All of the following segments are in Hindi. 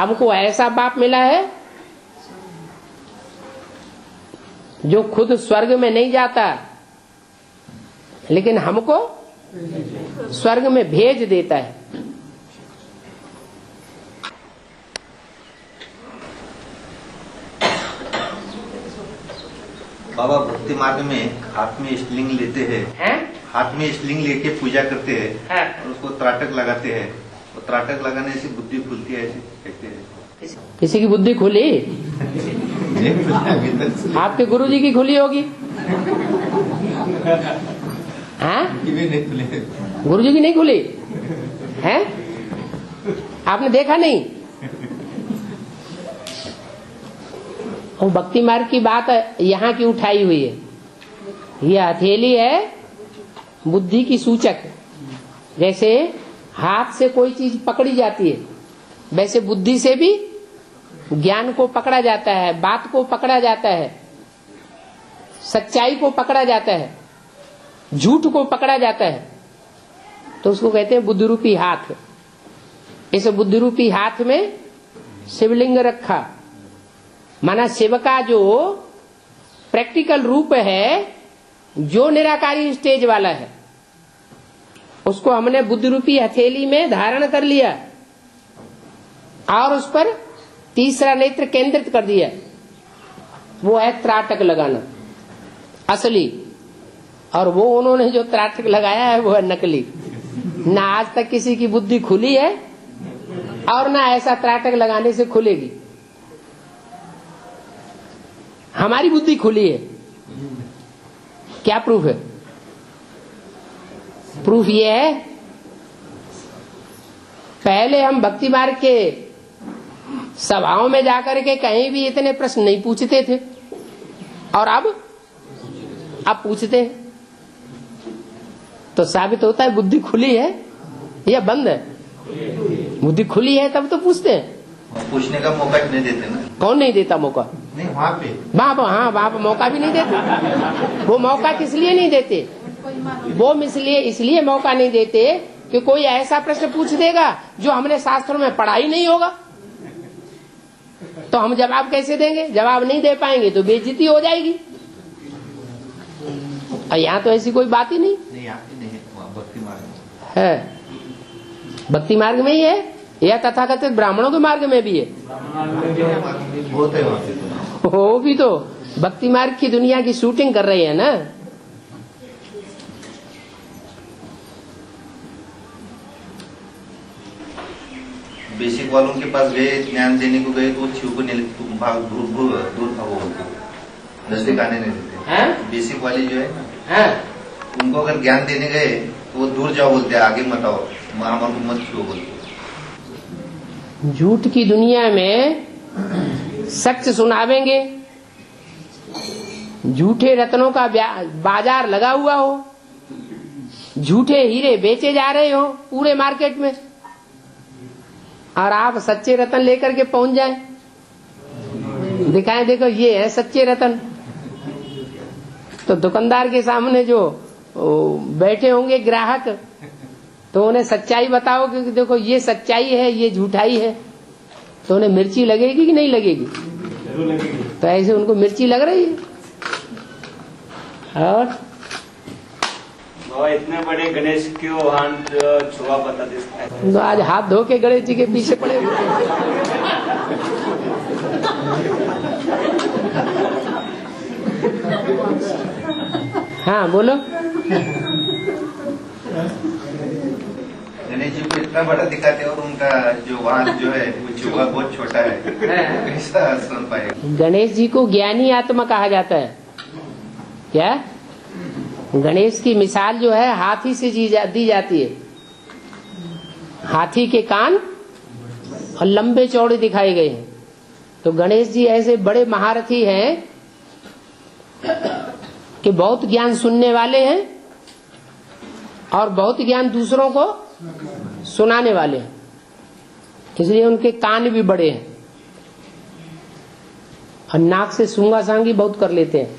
हमको ऐसा बाप मिला है जो खुद स्वर्ग में नहीं जाता, लेकिन हमको स्वर्ग में भेज देता है। बाबा भक्ति मार्ग में हाथ में स्लिंग लेते हैं, हाथ में स्लिंग लेके पूजा करते हैं और उसको त्राटक लगाते हैं, और त्राटक लगाने से बुद्धि खुलती है, ऐसे कहते हैं। किसी की बुद्धि खुली? आपके गुरुजी की खुली होगी। हाँ, गुरुजी की नहीं खुली है? आपने देखा नहीं? वो भक्ति मार्ग की बात यहाँ की उठाई हुई है। यह हथेली है बुद्धि की सूचक। जैसे हाथ से कोई चीज पकड़ी जाती है, वैसे बुद्धि से भी ज्ञान को पकड़ा जाता है, बात को पकड़ा जाता है, सच्चाई को पकड़ा जाता है, झूठ को पकड़ा जाता है। तो उसको कहते हैं बुद्धि रूपी हाथ। इस बुद्धि रूपी हाथ में शिवलिंग रखा, माना शिव का जो प्रैक्टिकल रूप है, जो निराकारी स्टेज वाला है, उसको हमने बुद्धि रूपी हथेली में धारण कर लिया और उस पर तीसरा नेत्र केंद्रित कर दिया। वो है त्राटक लगाना असली, और वो उन्होंने जो त्राटक लगाया है वो है नकली। ना आज तक किसी की बुद्धि खुली है और ना ऐसा त्राटक लगाने से खुलेगी। हमारी बुद्धि खुली है। क्या प्रूफ है? प्रूफ ये है, पहले हम भक्ति मार्ग के सभाओं में जाकर के कहीं भी इतने प्रश्न नहीं पूछते थे, और अब पूछते हैं। तो साबित होता है बुद्धि खुली है या बंद है। बुद्धि खुली है तब तो पूछते हैं। पूछने का मौका नहीं देते ना। कौन नहीं देता मौका? नहीं, वहाँ पे वहाँ पे मौका भी नहीं देते। वो मौका किस लिए नहीं देते? वो इसलिए मौका नहीं देते कि कोई ऐसा प्रश्न पूछ देगा जो हमने शास्त्रों में पढ़ा ही नहीं होगा, तो हम जवाब कैसे देंगे? जवाब नहीं दे पाएंगे तो बेइज्जती हो जाएगी। और यहाँ तो ऐसी कोई बात ही नहीं भक्ति मार्ग है। भक्ति मार्ग में ही है या तथाकथित ब्राह्मणों के मार्ग में भी है? वो भी तो भक्ति मार्ग की दुनिया की शूटिंग कर रही है ना। बेसिक वालों के पास गए, ज्ञान देने को गए तो शिव को दूर नजदीक आने नहीं देते। बेसिक वाले जो है उनको अगर ज्ञान देने गए तो वो दूर जाओ बोलते हैं, आगे मत आओ, हमारे को मत छुओ बोलते। झूठ की दुनिया में सच सुनावेंगे, झूठे रत्नों का बाजार लगा हुआ हो, झूठे हीरे बेचे जा रहे हो पूरे मार्केट में, और आप सच्चे रत्न लेकर के पहुंच जाएं, दिखाएं देखो ये है सच्चे रत्न। तो दुकानदार के सामने जो बैठे होंगे ग्राहक, तो उन्हें सच्चाई बताओ कि देखो ये सच्चाई है, ये झूठाई है, तो उन्हें मिर्ची लगेगी कि नहीं लगेगी? जरूर लगेगी। तो ऐसे उनको मिर्ची लग रही है। और इतने बड़े गणेश क्यों हाथ छुआ बता देते? तो आज हाथ धो के गणेश जी के पीछे पड़े हुए। हाँ बोलो। गणेश जी को इतना बड़ा दिखाते और उनका जो वहाँ जो है वो चूहा बहुत छोटा है, कैसा सुन पाएगा? गणेश जी को ज्ञानी आत्मा कहा जाता है। क्या? गणेश की मिसाल जो है हाथी से दी जाती है। हाथी के कान और लंबे चौड़े दिखाए गए हैं। तो गणेश जी ऐसे बड़े महारथी हैं कि बहुत ज्ञान सुनने वाले हैं और बहुत ज्ञान दूसरों को सुनाने वाले हैं, इसलिए उनके कान भी बड़े हैं और नाक से सूंगा सांगी बहुत कर लेते हैं।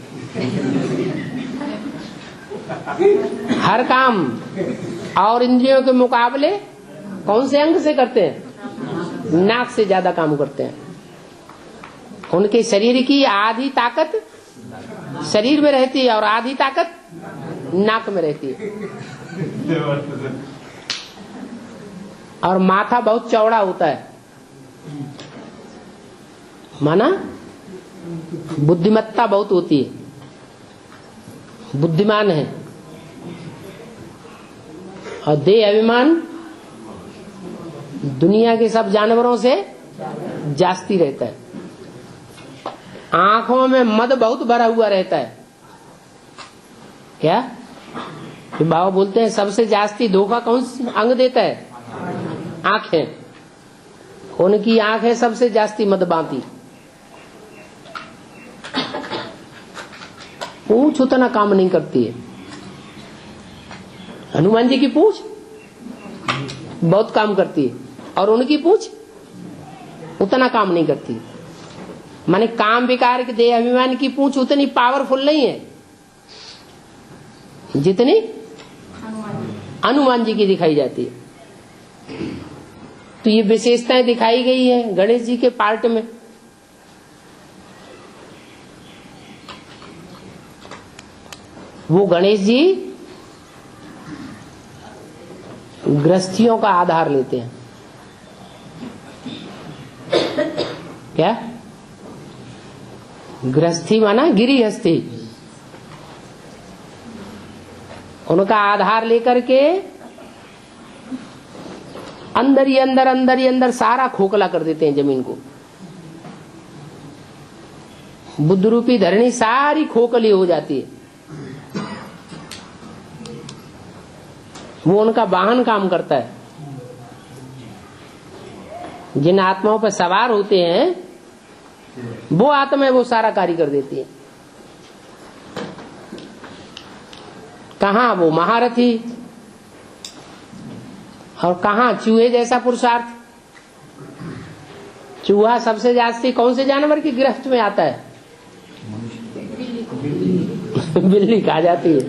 हर काम और इंद्रियों के मुकाबले कौन से अंग से करते हैं? नाक से ज्यादा काम करते हैं। उनके शरीर की आधी ताकत शरीर में रहती है और आधी ताकत नाक में रहती है। और माथा बहुत चौड़ा होता है, माना बुद्धिमत्ता बहुत होती है, बुद्धिमान है। और देह अभिमान दुनिया के सब जानवरों से जास्ती रहता है। आंखों में मद बहुत भरा हुआ रहता है। क्या तो बाबा बोलते हैं सबसे जास्ती धोखा कौन सा अंग देता है? आंखें। उनकी आंखें सबसे जास्ती मद बांधी। पूंछ उतना काम नहीं करती है। हनुमान जी की पूंछ बहुत काम करती है और उनकी पूंछ उतना काम नहीं करती। माने काम विकार के देह अभिमान की पूंछ उतनी पावरफुल नहीं है जितनी हनुमान जी की दिखाई जाती है। तो ये विशेषताएं दिखाई गई है गणेश जी के पार्ट में। वो गणेश जी गृहस्थियों का आधार लेते हैं। क्या? गृहस्थी माना गिरिहस्थी। उनका आधार लेकर के अंदर ही अंदर सारा खोखला कर देते हैं जमीन को। बुद्ध रूपी धरणी सारी खोखली हो जाती है। वो उनका वाहन काम करता है। जिन आत्माओं पर सवार होते हैं वो आत्मा वो सारा कार्य कर देती है। कहाँ वो महारथी और कहाँ चूहे जैसा पुरुषार्थ। चूहा सबसे जास्ती कौन से जानवर की गिरफ्त में आता है? बिल्ली कहा जाती है।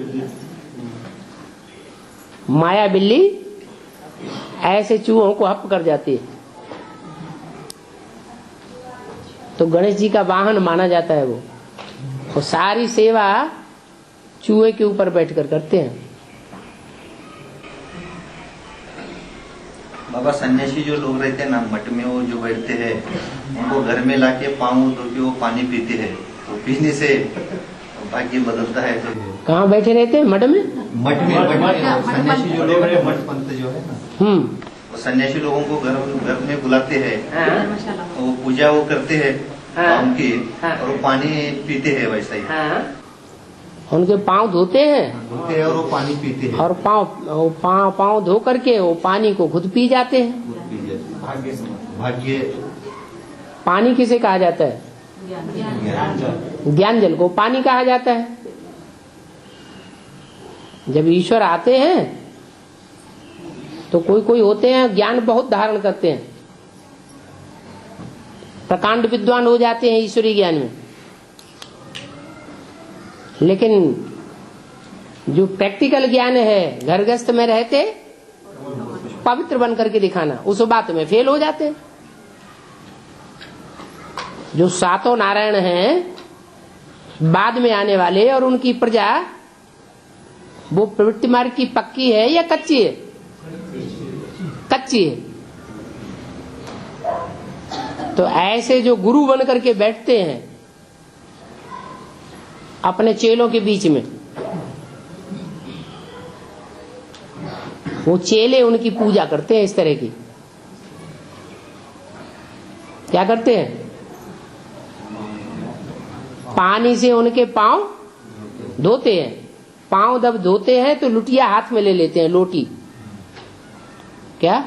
माया बिल्ली ऐसे चूहों को हप कर जाती है। तो गणेश जी का वाहन माना जाता है वो सारी सेवा चूहे के ऊपर बैठकर करते हैं। बाबा सन्यासी जो लोग रहते हैं ना मठ में, वो जो बैठते हैं उनको घर में लाके पाँव धो के वो पानी पीते हैं। तो पीने से भाग्य बदलता है। तो कहाँ बैठे रहते हैं? मठ में। मठ में सन्यासी जो लोग हैं, मठ पंथ जो है ना, वो सन्यासी लोगों को घर में बुलाते हैं। वो पूजा वो करते हैं पाँव की और वो पानी पीते हैं। वैसा ही उनके पाँव धोते हैं और वो पानी पीते हैं। और पाँव धो करके वो पानी को खुद पी जाते हैं। भाग्य पानी किसे कहा जाता है? ज्ञान जल को पानी कहा जाता है। जब ईश्वर आते हैं तो कोई होते हैं ज्ञान बहुत धारण करते हैं, प्रकांड विद्वान हो जाते हैं ईश्वरीय ज्ञान में। लेकिन जो प्रैक्टिकल ज्ञान है घरगस्थ में रहते पवित्र बन करके दिखाना, उस बात में फेल हो जाते हैं। जो सातों नारायण हैं बाद में आने वाले और उनकी प्रजा, वो प्रवृत्ति मार्ग की पक्की है या कच्ची है? कच्ची है। तो ऐसे जो गुरु बन करके बैठते हैं अपने चेलों के बीच में, वो चेले उनकी पूजा करते हैं। इस तरह की क्या करते हैं? पानी से उनके पांव धोते हैं। पांव जब धोते हैं तो लुटिया हाथ में ले लेते हैं, लोटी। क्या?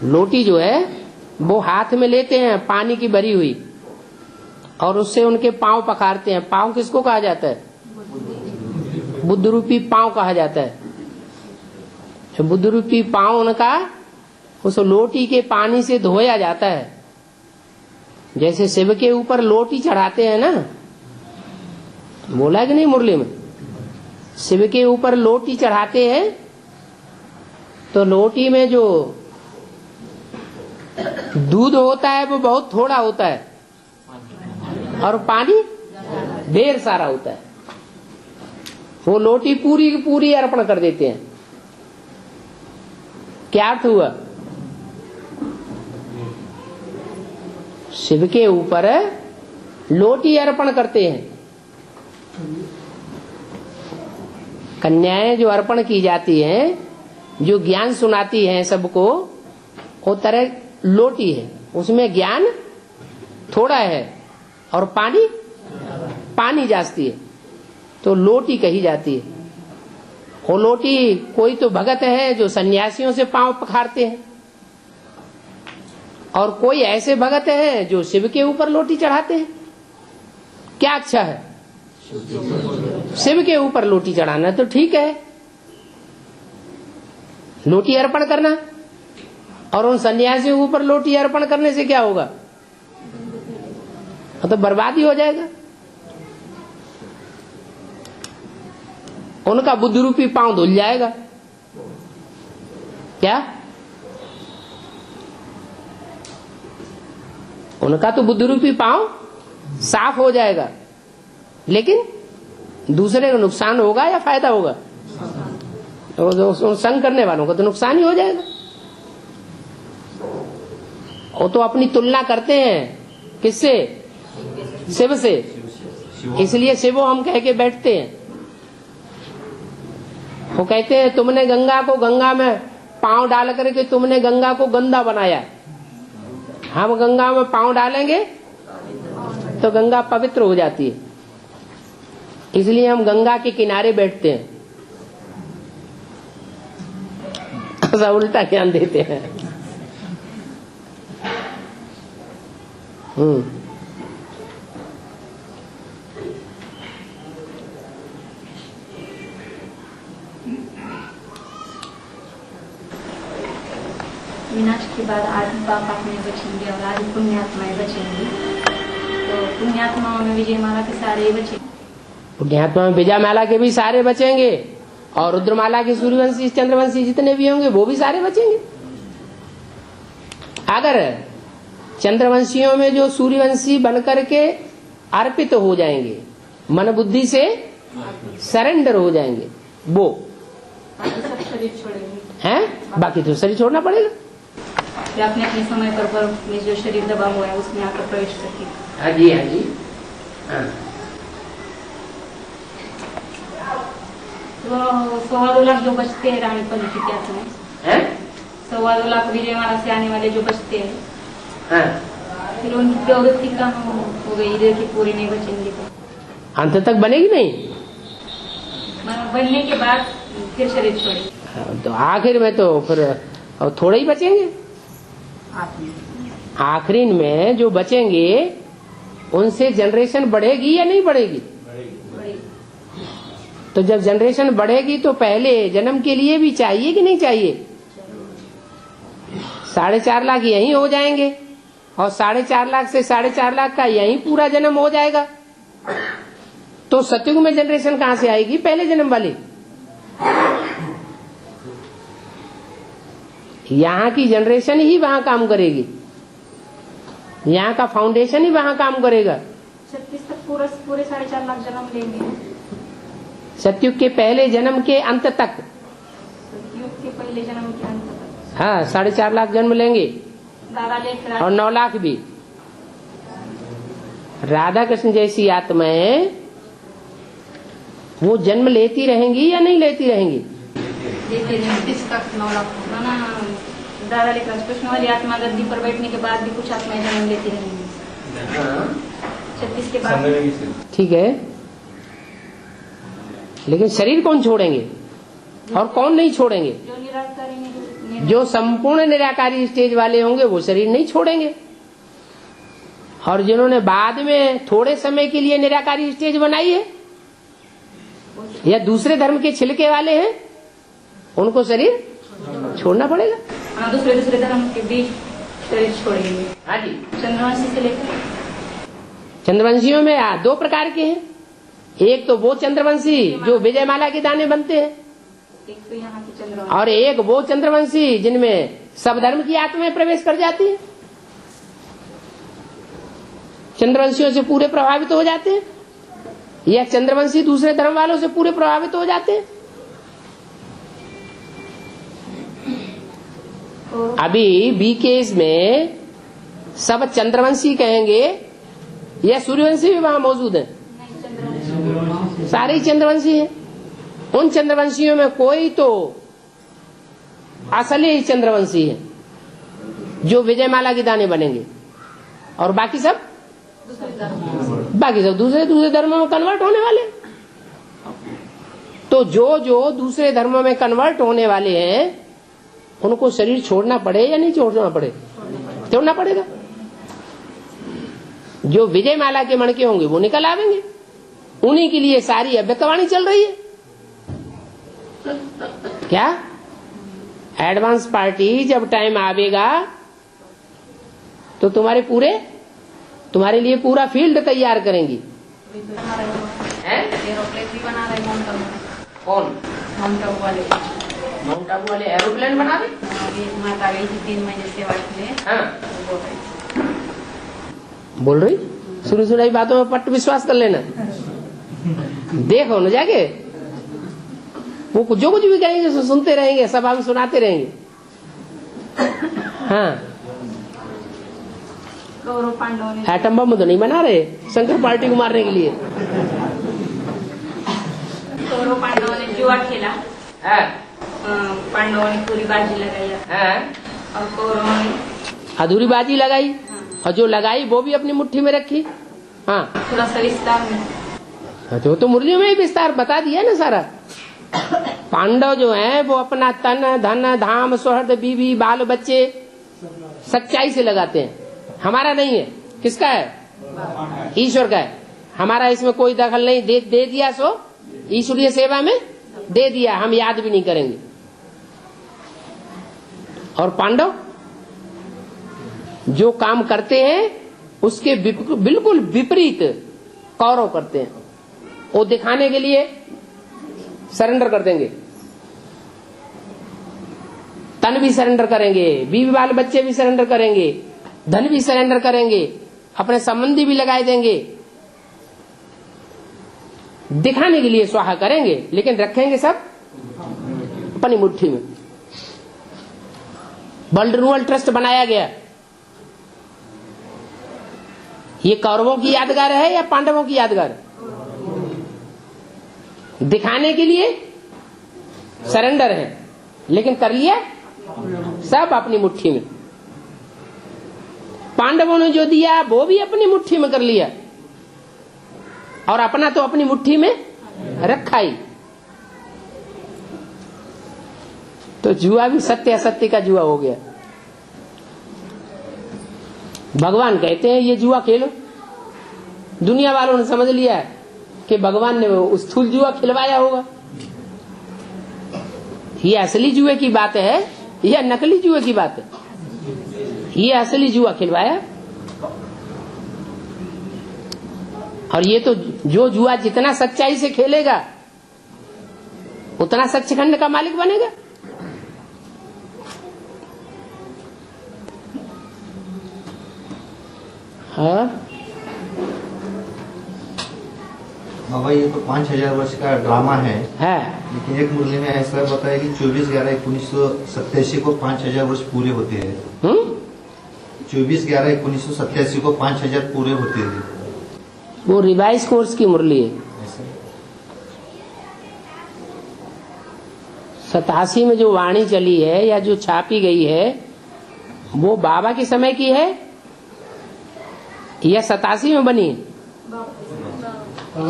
लोटी जो है वो हाथ में लेते हैं पानी की भरी हुई, और उससे उनके पांव पखारते हैं। पांव किसको कहा जाता है? बुद्ध रूपी पांव कहा जाता है। तो बुद्ध रूपी पांव उनका उस लोटी के पानी से धोया जाता है। जैसे शिव के ऊपर लोटी चढ़ाते हैं ना, बोला कि नहीं मुरली में? शिव के ऊपर लोटी चढ़ाते हैं तो लोटी में जो दूध होता है वो बहुत थोड़ा होता है और पानी ढेर सारा होता है। वो लोटी पूरी की पूरी अर्पण कर देते हैं। क्या अर्थ हुआ? शिव के ऊपर लोटी अर्पण करते हैं। कन्याएं जो अर्पण की जाती हैं, जो ज्ञान सुनाती हैं सबको, वो तरह लोटी है, उसमें ज्ञान थोड़ा है और पानी जास्ती है, तो लोटी कही जाती है। वो लोटी, कोई तो भगत है जो सन्यासियों से पांव पखारते हैं, और कोई ऐसे भगत है जो शिव के ऊपर लोटी चढ़ाते हैं। क्या अच्छा है? शिव के ऊपर लोटी चढ़ाना तो ठीक है, लोटी अर्पण करना। और उन सन्यासियों के ऊपर लोटी अर्पण करने से क्या होगा? तो बर्बादी हो जाएगा। उनका बुद्ध रूपी पांव धुल जाएगा। क्या? उनका तो बुद्ध रूपी पांव साफ हो जाएगा, लेकिन दूसरे को नुकसान होगा या फायदा होगा? तो संग करने वालों को तो नुकसान ही हो जाएगा। वो तो अपनी तुलना करते हैं किससे? शिव से। इसलिए शिवो हम कह के बैठते हैं। वो कहते हैं तुमने गंगा को, गंगा में पांव डाल करके तुमने गंगा को गंदा बनाया। हम गंगा में पांव डालेंगे तो गंगा पवित्र हो जाती है। इसलिए हम गंगा के किनारे बैठते हैं। ऐसा उल्टा ज्ञान देते हैं। विनाश के बाद आदि पाप आत्माएं बचेंगे और आदि पुण्यात्माएं बचेंगी। तो पुण्यात्माओं में विजय माला के सारे बचेंगे। पुण्यात्मा में विजय माला के भी सारे बचेंगे, और रुद्रमाला के सूर्यवंशी चंद्रवंशी जितने भी होंगे वो भी सारे बचेंगे। अगर चंद्रवंशियों में जो सूर्यवंशी बनकर के अर्पित हो जाएंगे, मन बुद्धि से सरेंडर हो जाएंगे, वो सब शरीर छोड़ेंगे हैं। बाकी तो शरीर छोड़ना पड़ेगा। अपने अपने समय पर में जो शरीर दबा हुआ है उसमें आकर प्रवेश करके। हाँ जी, हाँ जी, हाँ। तो 2.25 लाख जो बचते हैं रानी पल की क्या है? 2.25 लाख विजय माला से आने वाले जो बचते हैं, हाँ। फिर उनकी प्रवृत्ति कम हो गई, इधर की पूरी नहीं बचेंगे तो अंत तक बनेगी नहीं। बनने के बाद फिर शरीर छोड़ेंगे। तो आखिर में तो फिर थोड़े ही बचेंगे। आखिरी में जो बचेंगे उनसे जनरेशन बढ़ेगी या नहीं बढ़ेगी? तो जब जनरेशन बढ़ेगी तो पहले जन्म के लिए भी चाहिए कि नहीं चाहिए? 4.5 लाख यहीं हो जाएंगे, और 4.5 लाख से 4.5 लाख का यहीं पूरा जन्म हो जाएगा। तो सतयुग में जनरेशन कहाँ से आएगी? पहले जन्म वाली। यहाँ की जनरेशन ही वहाँ काम करेगी, यहाँ का फाउंडेशन ही वहाँ काम करेगा। 36 तक पूरे 4.5 लाख जन्म लेंगे। सतयुग के पहले जन्म के अंत तक। सतयुग के पहले जन्म के अंत तक, हाँ, 4.5 लाख जन्म लेंगे, 12 लाख और 9 लाख भी। राधा कृष्ण जैसी आत्माएं वो जन्म लेती रहेंगी या नहीं लेती रहेंगी? 36 तक 9 लाख। दादा लेकर कृष्ण वाली आत्मा गद्दी पर बैठने के बाद भी कुछ आत्माएं जन्म लेती रहेंगी 36 के बाद। ठीक है, लेकिन शरीर कौन छोड़ेंगे और कौन नहीं छोड़ेंगे? जो निराकारी, जो संपूर्ण निराकारी स्टेज वाले होंगे वो शरीर नहीं छोड़ेंगे, और जिन्होंने बाद में थोड़े समय के लिए निराकारी स्टेज बनाई है या दूसरे धर्म के छिलके वाले हैं, उनको शरीर छोड़ना पड़ेगा। हाँ, दूसरे धर्म के बीच शरीर छोड़ेंगे। हाँ जी। चंद्रवंशी से लेकर चंद्रवंशियों में 2 प्रकार के हैं। एक तो वो चंद्रवंशी जो विजयमाला के दाने बनते हैं, एक तो यहाँ की चंद्रवंशी और एक वो चंद्रवंशी जिनमें सब धर्म की आत्माएं प्रवेश कर जाती है, चंद्रवंशियों से पूरे प्रभावित हो जाते हैं, या चंद्रवंशी दूसरे धर्म वालों से पूरे प्रभावित हो जाते हैं। अभी बी केस में सब चंद्रवंशी कहेंगे या सूर्यवंशी भी वहां मौजूद है? सारे ही चंद्रवंशी हैं। उन चंद्रवंशियों में कोई तो असली चंद्रवंशी है जो विजयमाला के दाने बनेंगे, और बाकी सब दूसरे धर्मों में कन्वर्ट होने वाले। तो जो दूसरे धर्मों में कन्वर्ट होने वाले हैं उनको शरीर छोड़ना पड़े या नहीं छोड़ना पड़े? छोड़ना पड़ेगा। जो विजयमाला के मणके होंगे वो निकल आवेंगे, उन्हीं के लिए सारी अभ्यक्तवाणी चल रही है। क्या एडवांस पार्टी जब टाइम आवेगा तो तुम्हारे लिए पूरा फील्ड तैयार करेंगी। एरोप्लेन भी बना रहे कौन? माउंट आबू वाले एरोप्लेन बना रहे? माता गई थी 3 महीने सेवा के लिए। बोल रही सुनी सुनाई बातों में पट विश्वास कर लेना। देखो न जाके वो जो कुछ भी कहेंगे सुनते रहेंगे, सभा में सुनाते रहेंगे। हाँ, कौरव पांडवों ने एटम बम तो नहीं बना रहे शंकर पार्टी को मारने के लिए। कौरव पांडवों ने जुआ खेला, पांडवों ने पूरी बाजी लगाई और कौरवों ने अधूरी बाजी लगाई, और जो लगाई वो भी अपनी मुट्ठी में रखी। हाँ, थोड़ा सा विस्तार में तो मुरलियों में ही विस्तार बता दिया ना सारा। पांडव जो हैं वो अपना तन धन धाम सुहृद बीवी बाल बच्चे सच्चाई से लगाते हैं। हमारा नहीं है, किसका है? ईश्वर का है। हमारा इसमें कोई दखल नहीं। दे दिया सो ईश्वरीय सेवा में दे दिया, हम याद भी नहीं करेंगे। और पांडव जो काम करते हैं उसके बिल्कुल विपरीत कौरव करते हैं। वो दिखाने के लिए सरेंडर कर देंगे, तन भी सरेंडर करेंगे, बीवी बाल बच्चे भी सरेंडर करेंगे, धन भी सरेंडर करेंगे, अपने संबंधी भी लगाए देंगे, दिखाने के लिए स्वाहा करेंगे, लेकिन रखेंगे सब अपनी मुट्ठी में। वर्ल्ड रिन्यूअल ट्रस्ट बनाया गया, ये कौरवों की यादगार है या पांडवों की यादगार? दिखाने के लिए सरेंडर है, लेकिन कर लिया सब अपनी मुट्ठी में। पांडवों ने जो दिया वो भी अपनी मुट्ठी में कर लिया, और अपना तो अपनी मुट्ठी में रखा ही। तो जुआ भी सत्य असत्य का जुआ हो गया। भगवान कहते हैं ये जुआ खेलो। दुनिया वालों ने समझ लिया कि भगवान ने वो स्थूल जुआ खिलवाया होगा। ये असली जुए की बात है या नकली जुए की बात है? ये असली जुआ खिलवाया। और ये तो जो जुआ जितना सच्चाई से खेलेगा उतना सच्चिखंड का मालिक बनेगा। हाँ बाबा, ये तो 5000 वर्ष का ड्रामा है, लेकिन एक मुरली में ऐसा बताया कि 24/11/1987 को 5000 वर्ष पूरे होते हैं। 24/11/1987 को 5000 पूरे होते हैं। वो रिवाइज कोर्स की मुरली है। 87 में जो वाणी चली है या जो छापी गई है वो बाबा के समय की है या 87 में बनी है?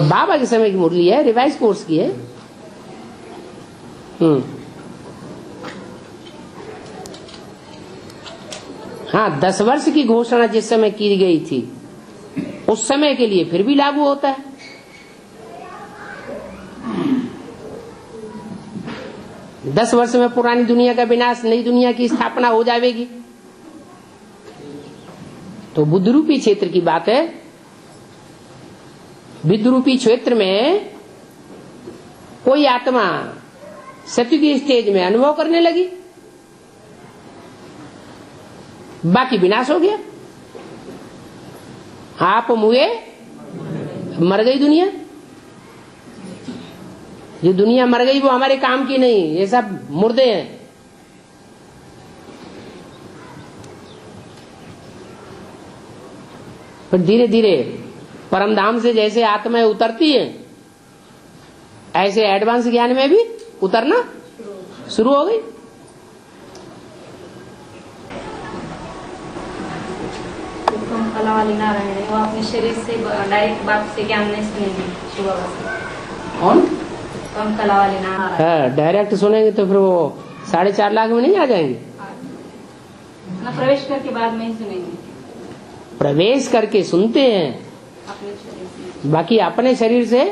बाबा के समय की मुरली है, रिवाइज कोर्स की है। हाँ, 10 वर्ष की घोषणा जिस समय की गई थी उस समय के लिए फिर भी लागू होता है। दस वर्ष में पुरानी दुनिया का विनाश, नई दुनिया की स्थापना हो जाएगी। तो बुद्ध रूपी क्षेत्र की बात है। बुद्ध रूपी क्षेत्र में कोई आत्मा सत्य की स्टेज में अनुभव करने लगी, बाकी विनाश हो गया। आप मुए, मर गई दुनिया। जो दुनिया मर गई वो हमारे काम की नहीं, ये सब मुर्दे हैं। फिर धीरे धीरे परमधाम से जैसे आत्माएं उतरती हैं, ऐसे एडवांस ज्ञान में भी उतरना शुरू हो गई। कला वाली नारायण है, वो अपने शरीर से डायरेक्ट बात से ज्ञान नहीं सुनेंगे शिव बाबा से। कौन? कम कला वाली नारायण है, डायरेक्ट सुनेंगे तो फिर वो 4.5 लाख में नहीं आ जाएंगे। ना प्रवेश करके बाद में ही सुनेंगे। प्रवेश करके सुनते हैं, अपने शरीर से। बाकी अपने शरीर से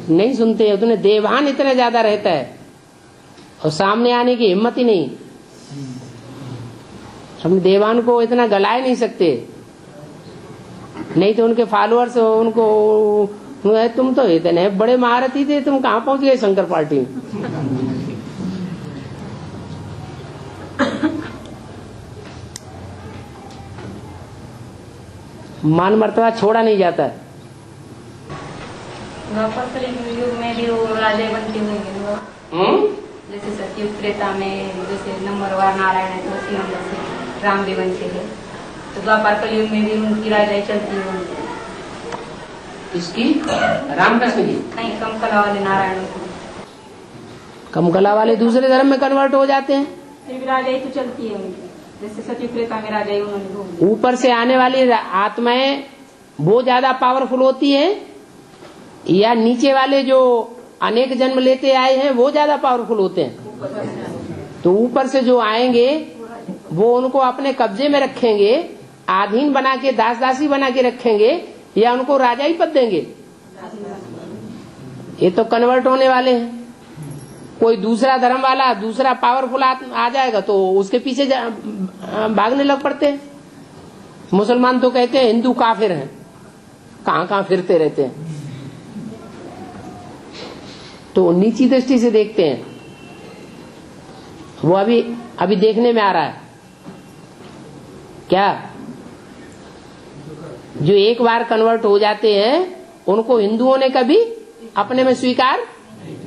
नहीं सुनते हैं। उतने देवान इतना ज्यादा रहता है और सामने आने की हिम्मत ही नहीं। अपने देवान को इतना गलाए नहीं सकते, नहीं तो उनके फॉलोअर्स उनको तुम तो इतने बड़े महारथी थे, तुम कहाँ पहुंच गए शंकर पार्टी में। मान मर्तबा छोड़ा नहीं जाता है। युग में भी वो राजा बनते होंगे, जैसे सतयुग त्रेता में जैसे नंबरवार नारायण है तो उसी नंबर से राम भी बनते हैं, तो द्वापर कलयुग में भी उनकी राजाएं चलती होंगी। इसकी रामकृष्ण की नहीं, कम कला वाले नारायण को। कम कला वाले दूसरे धर्म में कन्वर्ट हो जाते हैं, फिर भी राजाएं तो चलती है उनकी, जैसे सतयुग त्रेता में राजाएं उन्होंने ढूंढ। ऊपर से आने वाली आत्माएं वो ज्यादा पावरफुल होती हैं या नीचे वाले जो अनेक जन्म लेते आए हैं वो ज्यादा पावरफुल होते हैं? तो ऊपर से जो आएंगे वो उनको अपने कब्जे में रखेंगे, आधीन बना के, दास दासी बना के रखेंगे, या उनको राजा ही पद देंगे? ये तो कन्वर्ट होने वाले हैं। कोई दूसरा धर्म वाला, दूसरा पावरफुल आ जाएगा तो उसके पीछे भागने लग पड़ते हैं। मुसलमान तो कहते हैं हिंदू काफिर हैं, कहां कहां फिरते रहते हैं। तो नीची दृष्टि से देखते हैं, वो अभी देखने में आ रहा है क्या? जो एक बार कन्वर्ट हो जाते हैं उनको हिंदुओं ने कभी अपने में स्वीकार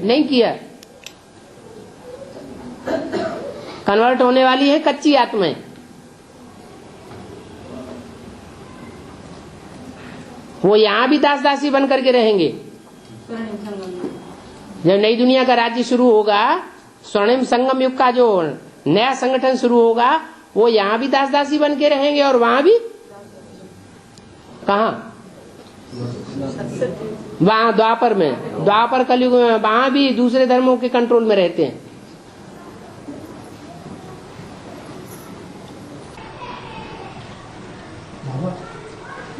नहीं किया। कन्वर्ट होने वाली है कच्ची आत्माएं। वो यहां भी दास दासी बन करके रहेंगे। जब नई दुनिया का राज्य शुरू होगा, स्वर्णिम संगम युग का जो नया संगठन शुरू होगा, वो यहां भी दास दासी बन के रहेंगे और वहां भी। कहा? वहां द्वापर में, द्वापर कलयुग में वहां भी दूसरे धर्मों के कंट्रोल में रहते हैं।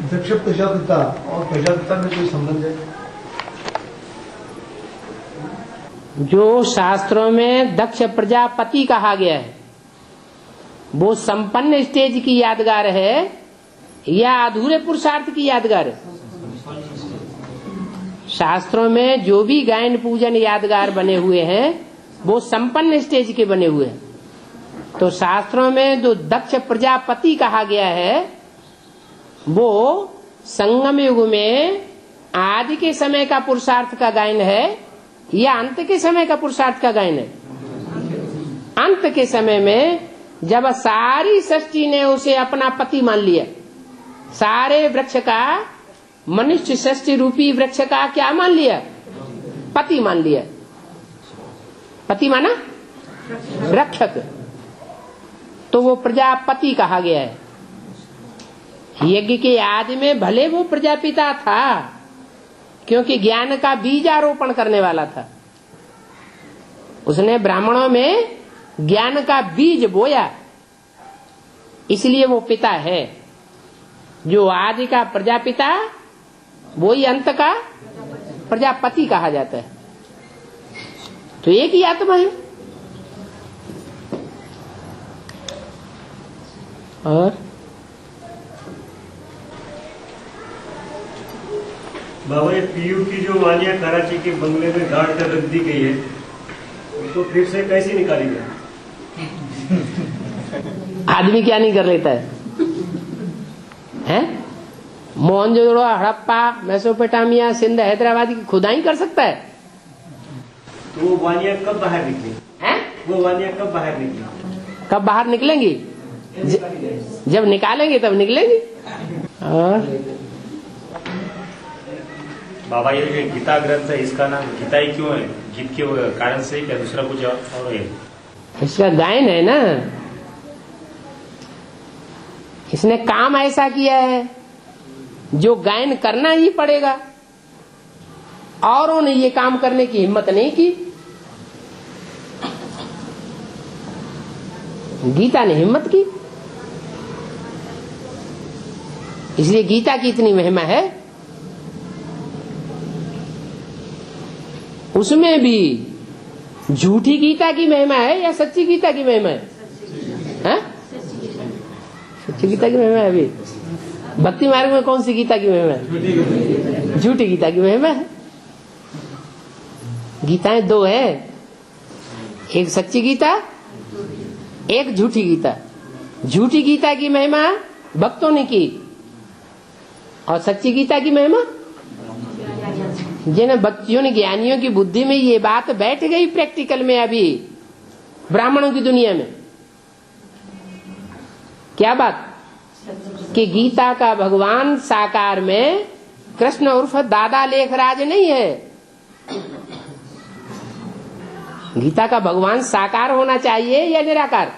दक्ष प्रजापिता और प्रजापिता में कोई संबंध है? जो शास्त्रों में दक्ष प्रजापति कहा गया है वो संपन्न स्टेज की यादगार है या अधूरे पुरुषार्थ की यादगार है? शास्त्रों में जो भी गायन पूजन यादगार बने हुए हैं वो संपन्न स्टेज के बने हुए हैं। तो शास्त्रों में जो दक्ष प्रजापति कहा गया है वो संगम युग में आदि के समय का पुरुषार्थ का गायन है या अंत के समय का पुरुषार्थ का गायन है? अंत के समय में जब सारी सृष्टि ने उसे अपना पति मान लिया, सारे वृक्ष का, मनुष्य सृष्टि रूपी वृक्ष का क्या मान लिया? पति मान लिया। पति माना रक्षक, तो वो प्रजापति कहा गया है। यज्ञ के आदि में भले वो प्रजापिता था क्योंकि ज्ञान का बीज आरोपण करने वाला था, उसने ब्राह्मणों में ज्ञान का बीज बोया, इसलिए वो पिता है। जो आदि का प्रजापिता वही अंत का प्रजापति कहा जाता है। तो एक ही आत्मा है। और बाबा, ये पीयू की जो वालियां कराची के बंगले में गाड़ कर रख दी गई है, तो फिर से कैसे निकाली गया? आदमी क्या नहीं कर लेता है, हैं? मोहनजोदड़ो, हड़प्पा, मेसोपोटामिया, सिंध, हैदराबाद की खुदाई कर सकता है। तो वो वानिया कब बाहर निकली? हैं? वो वानिया कब बाहर निकली? कब बाहर निकलेंगी? जब निकालेंगे तब निकलेंगी। और बाबा ये जो गीता ग्रंथ है इसका नाम गीता ही क्यों है? गीत के कारण से क्या दूसरा कुछ और है? इसका गायन है ना, इसने काम ऐसा किया है जो गायन करना ही पड़ेगा। औरों ने ये काम करने की हिम्मत नहीं की, गीता ने हिम्मत की, इसलिए गीता की इतनी महिमा है। उसमें भी झूठी गीता की महिमा है या सच्ची गीता की महिमा है? हैं? सच्ची गीता की महिमा है। अभी भक्ति मार्ग में कौन सी गीता की महिमा है? झूठी गीता की महिमा है। गीताएं दो है, एक सच्ची गीता, एक झूठी गीता। झूठी गीता की महिमा भक्तों ने की और सच्ची गीता की महिमा जिन बच्चियों ने, ज्ञानियों की बुद्धि में ये बात बैठ गई प्रैक्टिकल में, अभी ब्राह्मणों की दुनिया में। क्या बात? कि गीता का भगवान साकार में कृष्ण उर्फ दादा लेखराज नहीं है। गीता का भगवान साकार होना चाहिए या निराकार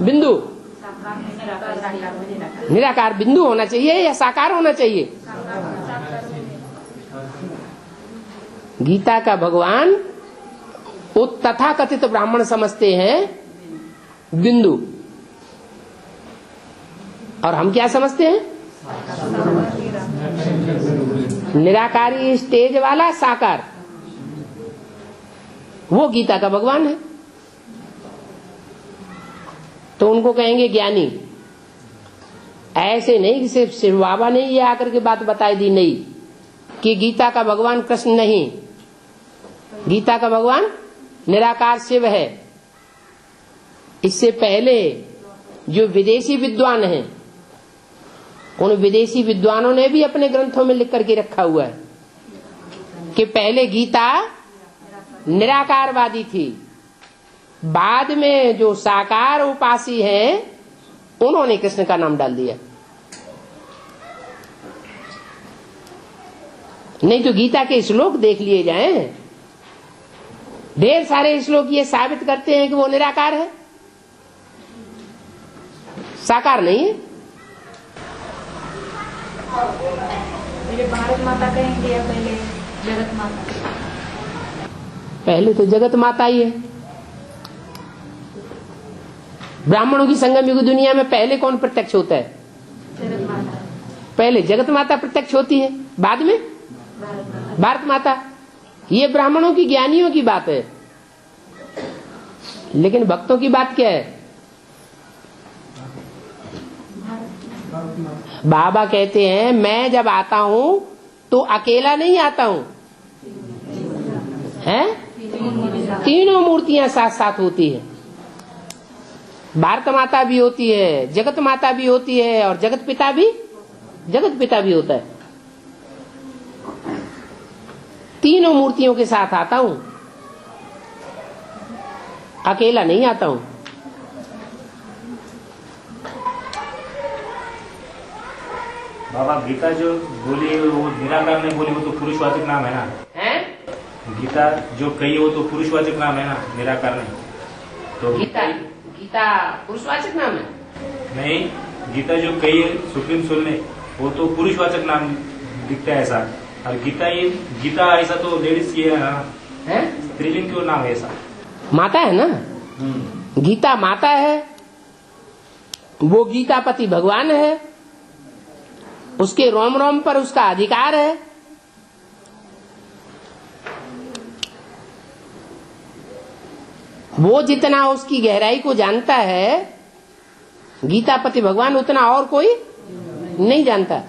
बिंदु? निराकार बिंदु होना चाहिए या साकार होना चाहिए? गीता का भगवान वो तथाकथित ब्राह्मण समझते हैं बिंदु, और हम क्या समझते हैं? निराकारी स्टेज वाला साकार, वो गीता का भगवान है। तो उनको कहेंगे ज्ञानी। ऐसे नहीं कि सिर्फ शिव बाबा ने ये आकर के बात बताई दी, नहीं कि गीता का भगवान कृष्ण नहीं, गीता का भगवान निराकार शिव है। इससे पहले जो विदेशी विद्वान हैं, उन विदेशी विद्वानों ने भी अपने ग्रंथों में लिख करके रखा हुआ है कि पहले गीता निराकारवादी थी, बाद में जो साकार उपासी हैं उन्होंने कृष्ण का नाम डाल दिया। नहीं तो गीता के श्लोक देख लिए जाएं, ढेर सारे श्लोक ये साबित करते हैं कि वो निराकार है, साकार नहीं है। पहले भारत माता कहेंगे या पहले जगत माता? पहले तो जगत माता ही है। ब्राह्मणों की संगम युग दुनिया में पहले कौन प्रत्यक्ष होता है? जगत माता। पहले जगत माता प्रत्यक्ष होती है, बाद में भारत माता। ये ब्राह्मणों की, ज्ञानियों की बात है। लेकिन भक्तों की बात क्या है? बाबा कहते हैं मैं जब आता हूं तो अकेला नहीं आता हूं, हैं? तीनों मूर्तियां साथ साथ होती है। भारत माता भी होती है, जगत माता भी होती है, और जगत पिता भी होता है। तीनों मूर्तियों के साथ आता हूं, अकेला नहीं आता हूं। बाबा गीता जो बोली वो निराकार ने बोली, वो तो पुरुषवाचक नाम है ना? हैं? गीता जो कही वो तो पुरुषवाचक नाम है ना, निराकार नहीं। तो गीता पुरुषवाचक नाम है? नहीं, गीता जो कही है सुप्रीम सोल ने, वो तो पुरुषवाचक नाम दिखता है ऐसा। और गीता ऐसा तो लेडीज की है ना, स्त्रीलिंग क्यों नाम है ऐसा? माता है ना, गीता माता है, वो गीतापति भगवान है, उसके रोम रोम पर उसका अधिकार है। वो जितना उसकी गहराई को जानता है गीतापति भगवान, उतना और कोई नहीं जानता।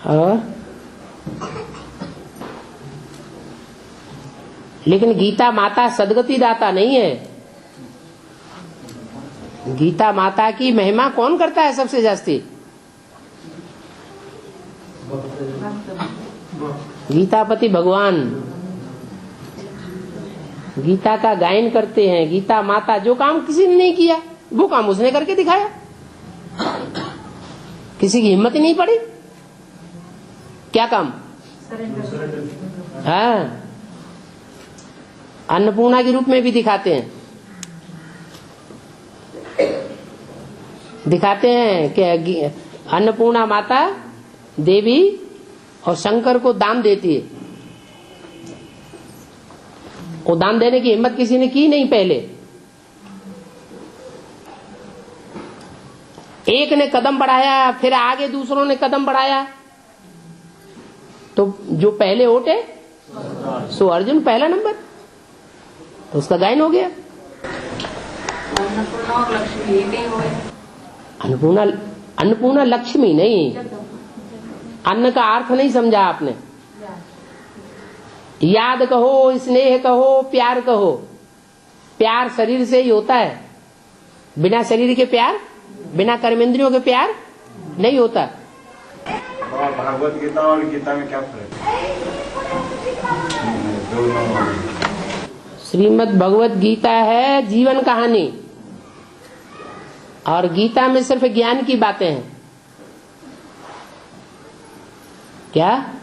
और लेकिन गीता माता सदगति दाता नहीं है। गीता माता की महिमा कौन करता है सबसे जास्ती? गीतापति भगवान गीता का गायन करते हैं। गीता माता जो काम किसी ने नहीं किया वो काम उसने करके दिखाया। किसी की हिम्मत ही नहीं पड़ी। क्या काम? हाँ, अन्नपूर्णा के रूप में भी दिखाते हैं कि अन्नपूर्णा माता देवी और शंकर को दान देती है। वो दान देने की हिम्मत किसी ने की नहीं। पहले एक ने कदम बढ़ाया, फिर आगे दूसरों ने कदम बढ़ाया, तो जो पहले उठे सो अर्जुन पहला नंबर, तो उसका गायन हो गया। अन्नपूर्णा लक्ष्मी नहीं, अन्न का अर्थ नहीं समझा आपने। याद कहो, स्नेह कहो, प्यार कहो। प्यार शरीर से ही होता है। बिना शरीर के प्यार, बिना कर्मेंद्रियों के प्यार नहीं होता। भागवत गीता और गीता में क्या फर्क है? श्रीमद् भगवत गीता है जीवन कहानी, और गीता में सिर्फ ज्ञान की बातें हैं। क्या?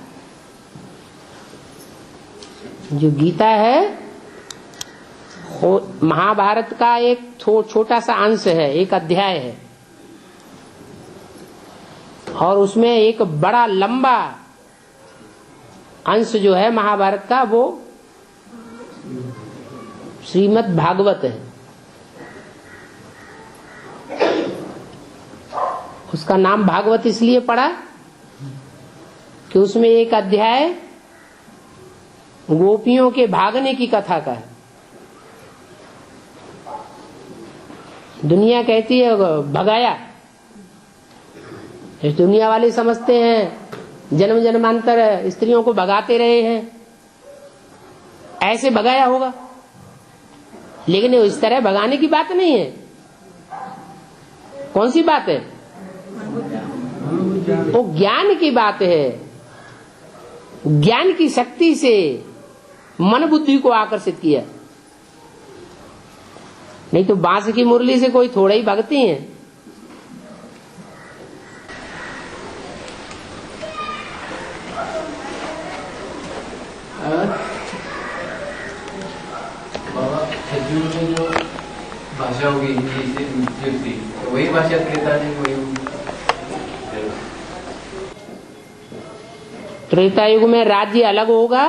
जो गीता है वो महाभारत का एक छोटा सा अंश है, एक अध्याय है, और उसमें एक बड़ा लंबा अंश जो है महाभारत का वो श्रीमद् भागवत है। उसका नाम भागवत इसलिए पड़ा कि उसमें एक अध्याय गोपियों के भागने की कथा का है। दुनिया कहती है भगाया, इस दुनिया वाले समझते हैं जन्म जन्मांतर स्त्रियों को भगाते रहे हैं, ऐसे भगाया होगा, लेकिन इस तरह भगाने की बात नहीं है। कौन सी बात है? वो ज्ञान की बात है। ज्ञान की शक्ति से मन बुद्धि को आकर्षित किया। नहीं तो बांस की मुरली से कोई थोड़ा ही भगती है। जो भाषा होगी हिंदी से व्यक्ति, तो वही भाषा त्रेता जी वही। त्रेता युग में राज्य अलग होगा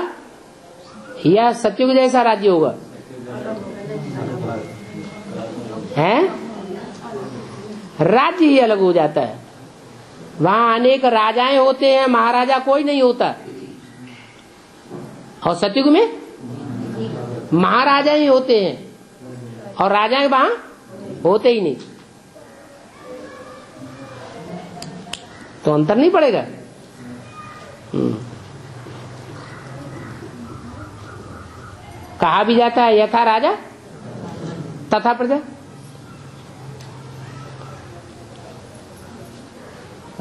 या सतयुग जैसा राज्य होगा? हैं? राज्य ही अलग हो जाता है। वहां अनेक राजाएं होते हैं, महाराजा कोई नहीं होता। और सतयुग में महाराजा ही होते हैं और राजाएं वहां होते ही नहीं। तो अंतर नहीं पड़ेगा। कहा भी जाता है यथा राजा तथा प्रजा।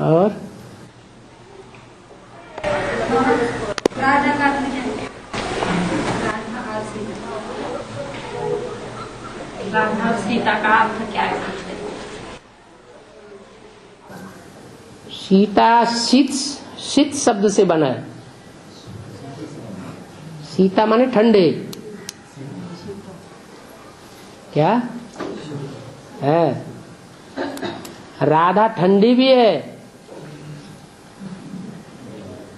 और राजा का राधा और सीता का अर्थ क्या है? सीता शीत शब्द से बना है। सीता माने ठंडे। क्या है? राधा ठंडी भी है,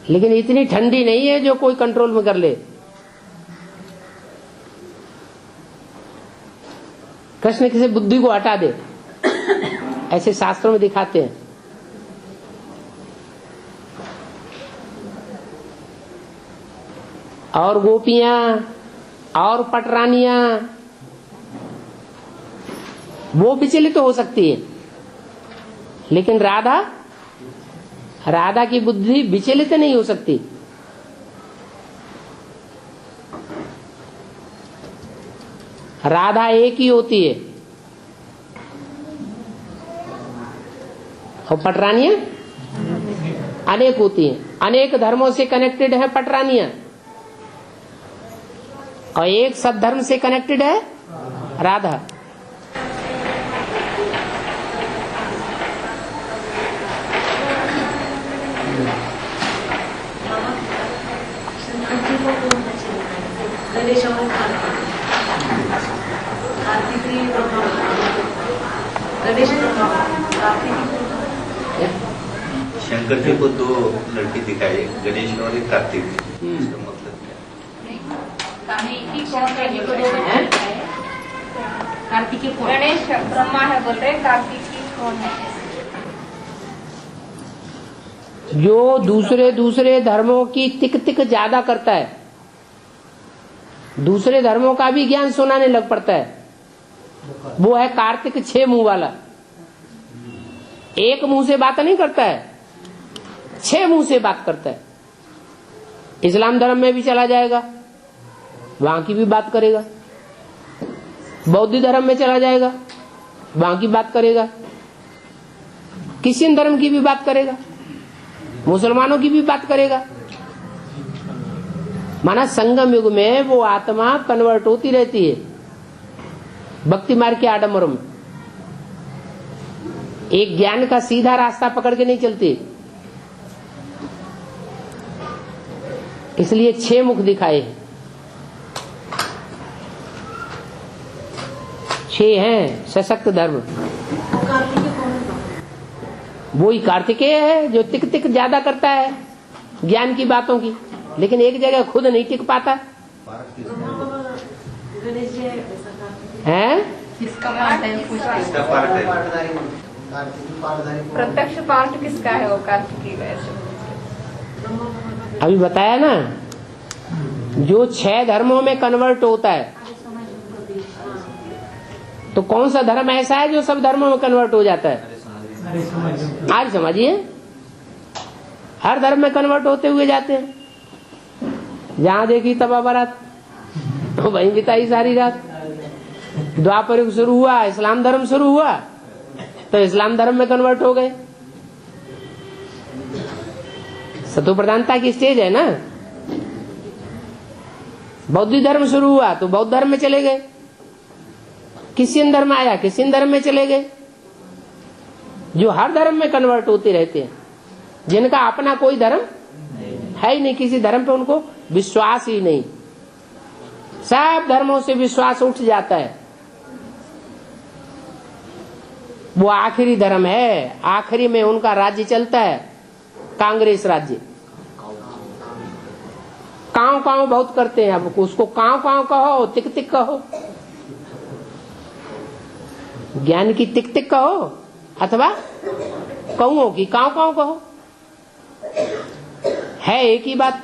लेकिन इतनी ठंडी नहीं है जो कोई कंट्रोल में कर ले। कृष्ण किसी बुद्धि को हटा दे, ऐसे शास्त्रों में दिखाते हैं। और गोपियां और पटरानियां वो विचलित तो हो सकती है, लेकिन राधा राधा की बुद्धि विचलित नहीं हो सकती। राधा एक ही होती है और पटरानियां अनेक होती हैं। अनेक धर्मों से कनेक्टेड है पटरानियां और एक सद्धर्म से कनेक्टेड है राधा। शंकर जी को 2 लड़के दिखाए, गणेश और एक कार्तिक। इसका मतलब कार्तिकी कौन? गणेश ब्रह्मा है बोल रहे, कार्तिकी कौन है? जो दूसरे धर्मों की तिक तिक ज्यादा करता है, दूसरे धर्मों का भी ज्ञान सुनाने लग पड़ता है, वो है कार्तिक 6 मुंह वाला। एक मुंह से बात नहीं करता है, 6 मुंह से बात करता है। इस्लाम धर्म में भी चला जाएगा, वहां की भी बात करेगा। बौद्ध धर्म में चला जाएगा, वहां की बात करेगा। क्रिश्चियन धर्म की भी बात करेगा, मुसलमानों की भी बात करेगा। माना संगम युग में वो आत्मा कन्वर्ट होती रहती है भक्ति मार्ग के आडम्बरों में। एक ज्ञान का सीधा रास्ता पकड़ के नहीं चलती, इसलिए 6 मुख दिखाए हैं। 6 हैं सशक्त धर्म। वो ही कार्तिकेय है जो टिक टिक ज्यादा करता है ज्ञान की बातों की, लेकिन एक जगह खुद नहीं टिक पाता है। किसका पार्ट है? प्रत्यक्ष पार्ट किसका है वो कार्तिकी? अभी बताया ना, जो 6 धर्मों में कन्वर्ट होता है, तो कौन सा धर्म ऐसा है जो सब धर्मों में कन्वर्ट हो जाता है? आज समझिए, हर धर्म में कन्वर्ट होते हुए जाते हैं। जहां देखी तबा बारात, तो वहीं बिताई सारी रात। द्वापर युग शुरू हुआ, इस्लाम धर्म शुरू हुआ, तो इस्लाम धर्म में कन्वर्ट हो गए। सतो प्रधानता की स्टेज है ना। बौद्ध धर्म शुरू हुआ तो बौद्ध धर्म में चले गए। क्रिश्चियन धर्म आया, क्रिश्चियन धर्म में चले गए। जो हर धर्म में कन्वर्ट होते रहते हैं, जिनका अपना कोई धर्म है ही नहीं, किसी धर्म पे उनको विश्वास ही नहीं, सब धर्मों से विश्वास उठ जाता है। वो आखिरी धर्म है, आखिरी में उनका राज्य चलता है, कांग्रेस राज्य। कांव कांव बहुत करते हैं, अब उसको कांव कांव कहो, तिक तिक कहो, ज्ञान की तिक तिक कहो, अथवा कौओं की कांव कांव कहो, है एक ही बात।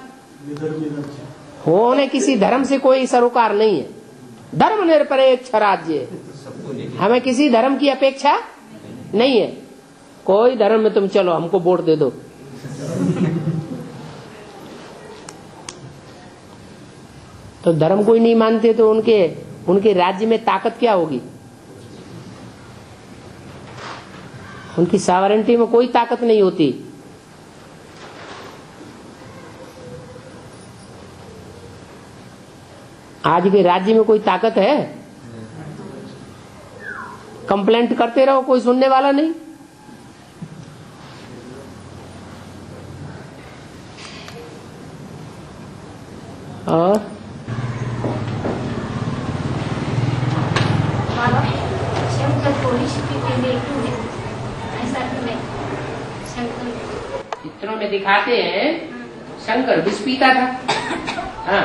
होने किसी धर्म से कोई सरोकार नहीं है। धर्म निरपेक्ष राज्य है, हमें किसी धर्म की अपेक्षा नहीं है। कोई धर्म में तुम चलो, हमको वोट दे दो। तो धर्म कोई नहीं मानते तो उनके राज्य में ताकत क्या होगी? उनकी सॉवरेंटी में कोई ताकत नहीं होती। आज के राज्य में कोई ताकत है? कंप्लेंट करते रहो, कोई सुनने वाला नहीं। और चित्रों में दिखाते हैं शंकर विष पीता था। हाँ,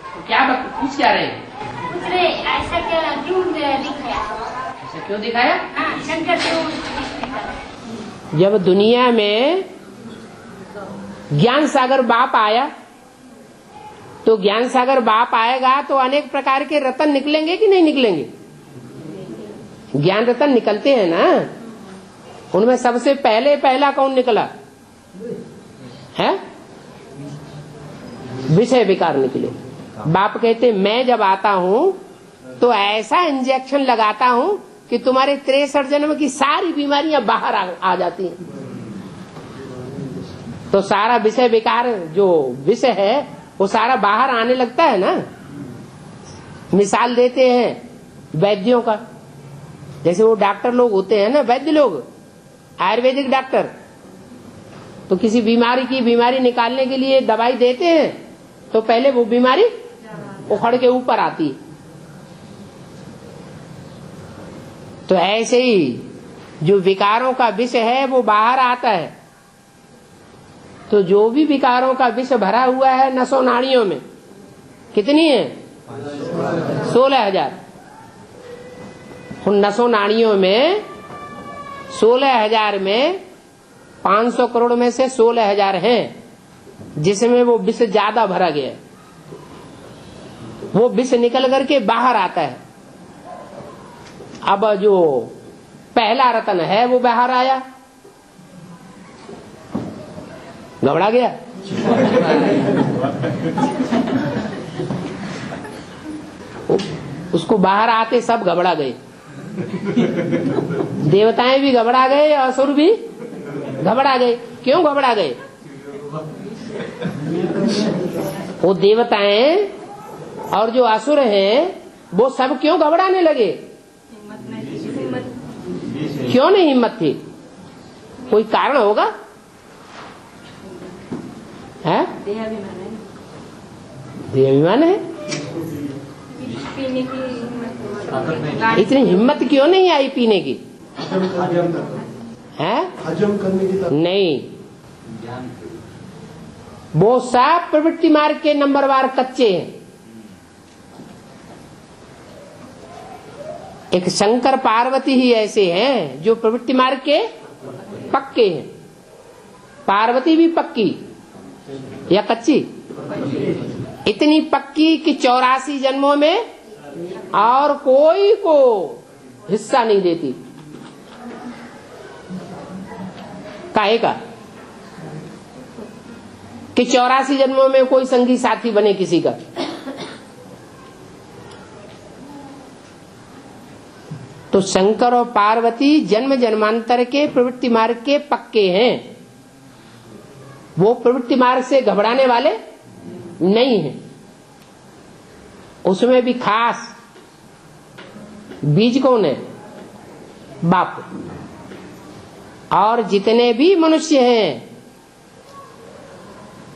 तो क्या पूछ क्या रहे हैं? ऐसा क्यों दिखाया? ऐसा क्यों दिखाया? हाँ, शंकर क्यों? जब दुनिया में ज्ञान सागर बाप आया, तो ज्ञान सागर बाप आएगा तो अनेक प्रकार के रतन निकलेंगे कि नहीं निकलेंगे? ज्ञान रतन निकलते हैं ना। उनमें सबसे पहला कौन निकला? है, विषय विकार निकले। बाप कहते मैं जब आता हूं तो ऐसा इंजेक्शन लगाता हूं कि तुम्हारे 63 जन्म की सारी बीमारियां बाहर आ जाती हैं। तो सारा विषय विकार जो विषय है वो सारा बाहर आने लगता है ना। मिसाल देते हैं वैद्यों का, जैसे वो डॉक्टर लोग होते हैं ना, वैद्य लोग, आयुर्वेदिक डॉक्टर, तो किसी बीमारी की बीमारी निकालने के लिए दवाई देते हैं तो पहले वो बीमारी उखड़ के ऊपर आती है। तो ऐसे ही जो विकारों का विष है वो बाहर आता है। तो जो भी विकारों का विष भरा हुआ है नसों नाड़ियों में, कितनी है? 16,000। उन नसों नाड़ियों में 16,000 में 500 करोड़ में से 16,000 हैं जिसमें वो विष ज्यादा भरा गया है। वो विष निकल करके बाहर आता है। अब जो पहला रतन है वो बाहर आया, घबरा गया। उसको बाहर आते सब घबरा गए, देवताएं भी घबरा गए, असुर भी घबरा गए। क्यों घबरा गए? वो देवताएं और जो असुर हैं वो सब क्यों घबराने लगे? क्यों नहीं हिम्मत थी? कोई कारण होगा? है देहाभिमान है। इतनी हिम्मत क्यों नहीं आई पीने की? है हजम करने की नहीं। वो सब प्रवृत्ति मार्ग के नंबरवार कच्चे हैं। एक शंकर पार्वती ही ऐसे हैं जो प्रवृत्ति मार्ग के पक्के हैं। पार्वती भी पक्की या कच्ची? इतनी पक्की कि 84 जन्मों में और कोई को हिस्सा नहीं देती। काहे का? कि 84 जन्मों में कोई संगी साथी बने किसी का। तो शंकर और पार्वती जन्म जन्मांतर के प्रवृत्ति मार्ग के पक्के हैं। वो प्रवृत्ति मार्ग से घबराने वाले नहीं हैं। उसमें भी खास बीज कौन है? बाप। और जितने भी मनुष्य हैं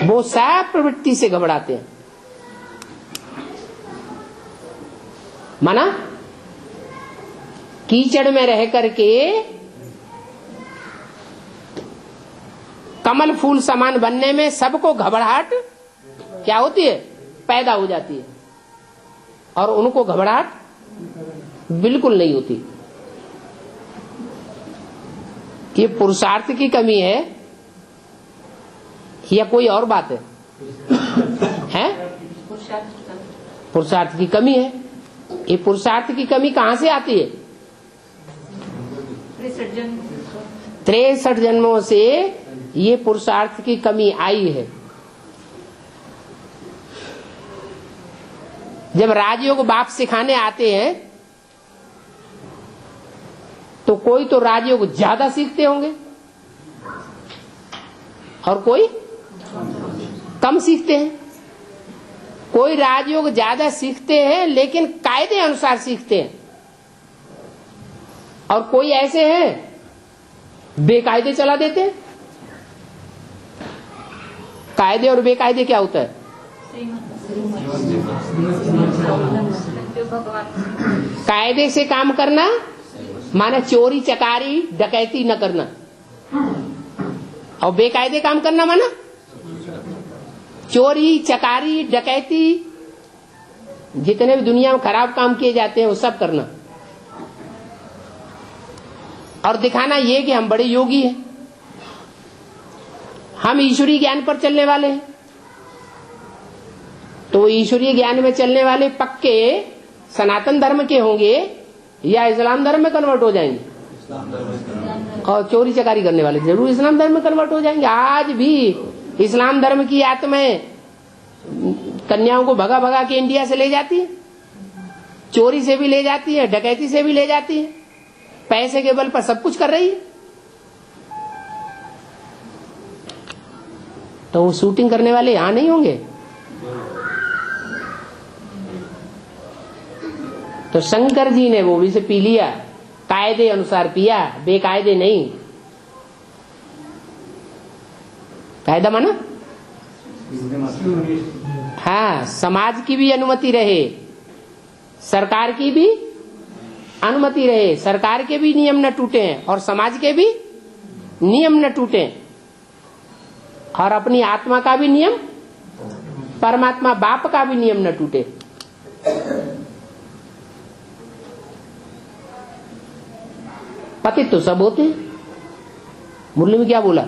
वो सब प्रवृत्ति से घबराते हैं। माना कीचड़ में रह करके कमल फूल समान बनने में सबको घबराहट क्या होती है? पैदा हो जाती है। और उनको घबराहट बिल्कुल नहीं होती। ये पुरुषार्थ की कमी है या कोई और बात है? हैं? पुरुषार्थ की कमी है। ये पुरुषार्थ की कमी कहां से आती है? 63 जन्मों से ये पुरुषार्थ की कमी आई है। जब राजयोग बाप सिखाने आते हैं तो कोई तो राजयोग ज्यादा सीखते होंगे और कोई कम सीखते हैं। कोई राजयोग ज्यादा सीखते हैं लेकिन कायदे अनुसार सीखते हैं, और कोई ऐसे हैं बेकायदे चला देते हैं। कायदे और बेकायदे क्या होता है? कायदे से काम करना माने चोरी चकारी डकैती न करना, और बेकायदे काम करना माना चोरी चकारी डकैती, जितने भी दुनिया में खराब काम किए जाते हैं वो सब करना, और दिखाना ये कि हम बड़े योगी हैं, हम ईश्वरीय ज्ञान पर चलने वाले हैं। तो ईश्वरीय ज्ञान में चलने वाले पक्के सनातन धर्म के होंगे या इस्लाम धर्म में कन्वर्ट हो जाएंगे? और चोरी चकारी करने वाले जरूर इस्लाम धर्म में कन्वर्ट हो जाएंगे। आज भी इस्लाम धर्म की आत्माएं कन्याओं को भगा भगा के इंडिया से ले जाती है, चोरी से भी ले जाती है, डकैती से भी ले जाती है, पैसे के बल पर सब कुछ कर रही है। तो वो शूटिंग करने वाले यहां नहीं होंगे? तो शंकर जी ने वो भी से पी लिया, कायदे अनुसार पिया, बेकायदे नहीं। कायदा माना? हाँ, समाज की भी अनुमति रहे, सरकार की भी अनुमति रहे, सरकार के भी नियम न टूटे और समाज के भी नियम न टूटे, और अपनी आत्मा का भी नियम, परमात्मा बाप का भी नियम न टूटे। पतित तो सब होते हैं, मुरली में क्या बोला?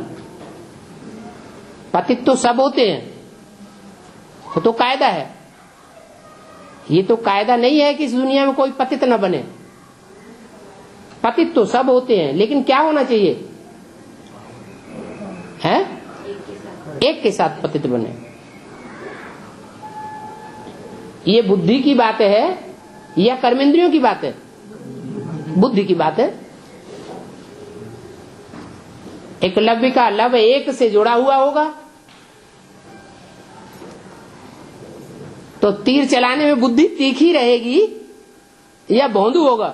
पतित तो सब होते हैं, तो कायदा है। ये तो कायदा नहीं है कि इस दुनिया में कोई पतित न बने। पतित तो सब होते हैं, लेकिन क्या होना चाहिए? है एक के साथ पतित बने। ये बुद्धि की बात है या कर्मेंद्रियों की बात है? बुद्धि की बात है। एकलव्य का लव एक से जुड़ा हुआ होगा तो तीर चलाने में बुद्धि तीखी रहेगी या भोंदू होगा?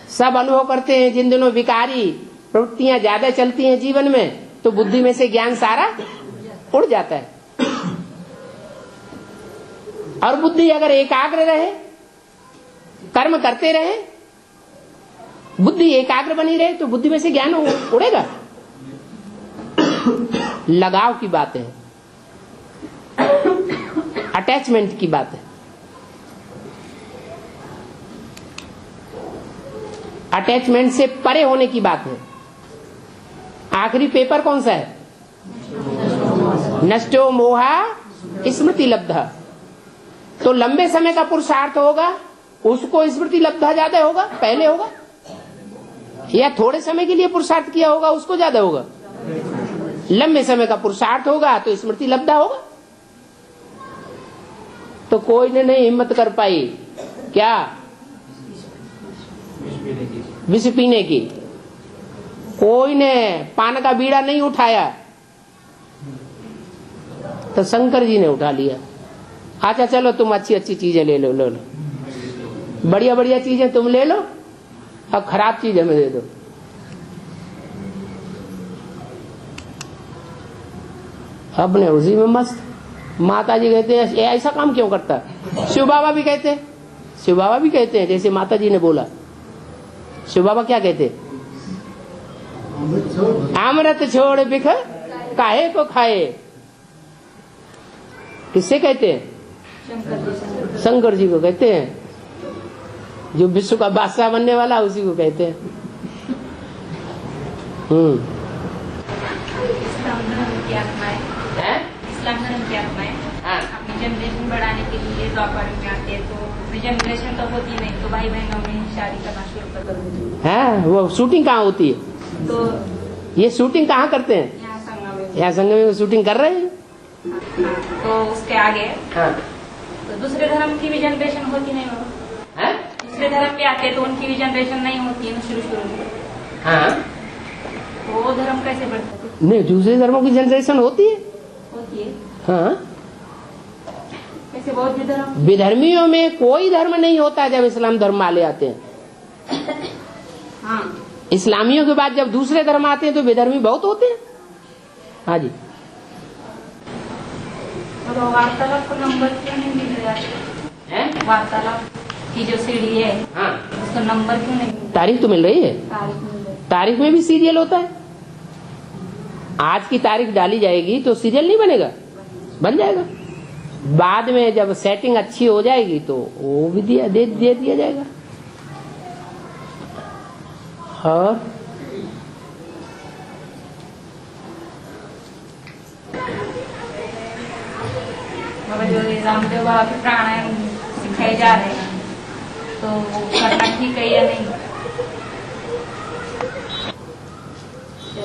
सब अनुभव करते हैं, जिन दिनों विकारी प्रवृत्तियां ज्यादा चलती हैं जीवन में, तो बुद्धि में से ज्ञान सारा उड़ जाता है। और बुद्धि अगर एकाग्र रहे, कर्म करते रहे, बुद्धि एकाग्र बनी रहे, तो बुद्धि में से ज्ञान उड़ेगा। लगाव की बात है, अटैचमेंट की बात है। अटैचमेंट से परे होने की बात है। आखिरी पेपर कौन सा है? नष्टो मोहा स्मृति लब्धा। तो लंबे समय का पुरुषार्थ होगा, उसको स्मृति लब्धा ज्यादा होगा, पहले होगा, या थोड़े समय के लिए पुरुषार्थ किया होगा उसको ज्यादा होगा? लंबे समय का पुरुषार्थ होगा तो स्मृति लब्धा होगा। तो कोई ने नहीं हिम्मत कर पाई क्या? विष पीने की। कोई ने पान का बीड़ा नहीं उठाया, तो शंकर जी ने उठा लिया। अच्छा चलो तुम अच्छी अच्छी चीजें ले लो, बढ़िया बढ़िया चीजें तुम ले लो और खराब चीज हमें दे दो। अपने उसी में मस्त। माता जी कहते हैं ऐसा काम क्यों करता? शिव बाबा भी कहते हैं, शिव बाबा भी कहते हैं, जैसे माता जी ने बोला। शिव बाबा क्या कहते? अमृत छोड़ बिख काहे को खाए। किससे कहते हैं? शंकर जी को कहते हैं। जो विश्व का बादशाह बनने वाला उसी को कहते हैं। इस्लाम धर्म की आत्माएं अपनी जनरेशन बढ़ाने के लिए द्वापर में आते हैं, तो जनरेशन तो होती नहीं, तो भाई बहनों में शादी करना शुरू कर देते हैं। वो शूटिंग कहाँ होती है? तो ये शूटिंग कहाँ करते हैं? यहाँ संगम में शूटिंग कर रहे हैं। तो उसके आगे तो दूसरे धर्म की भी जनरेशन होती नहीं है। दूसरे धर्म पे आते तो उनकी भी जनरेशन नहीं होती है शुरू में। हाँ, तो वो धर्म कैसे बढ़ता है? नहीं, दूसरे धर्मों की जनरेशन होती है। हाँ, कैसे? बौद्ध धर्म, विधर्मियों में कोई धर्म नहीं होता जब इस्लाम धर्म वाले आते हैं। हाँ, इस्लामियों के बाद जब दूसरे धर्म आते हैं तो विधर्मी बहुत होते हैं। हाँ जी। तो वार्तालाप को नंबर क्यों नहीं मिल रहा है? वार्तालाप की जो सीढ़ी है, हाँ, उसको नंबर क्यों नहीं मिल रहा? तारीख तो मिल रही है। तारीख मिल रही है। तारीख में भी सीरियल होता है। आज की तारीख डाली जाएगी तो सीरियल नहीं बनेगा, बन जाएगा। बाद में जब सेटिंग अच्छी हो जाएगी तो वो भी दे दिया जाएगा। और जो रामदेव बाबा के प्राणायाम सिखाए जा रहे हैं, तो वो करना ठीक है या नहीं?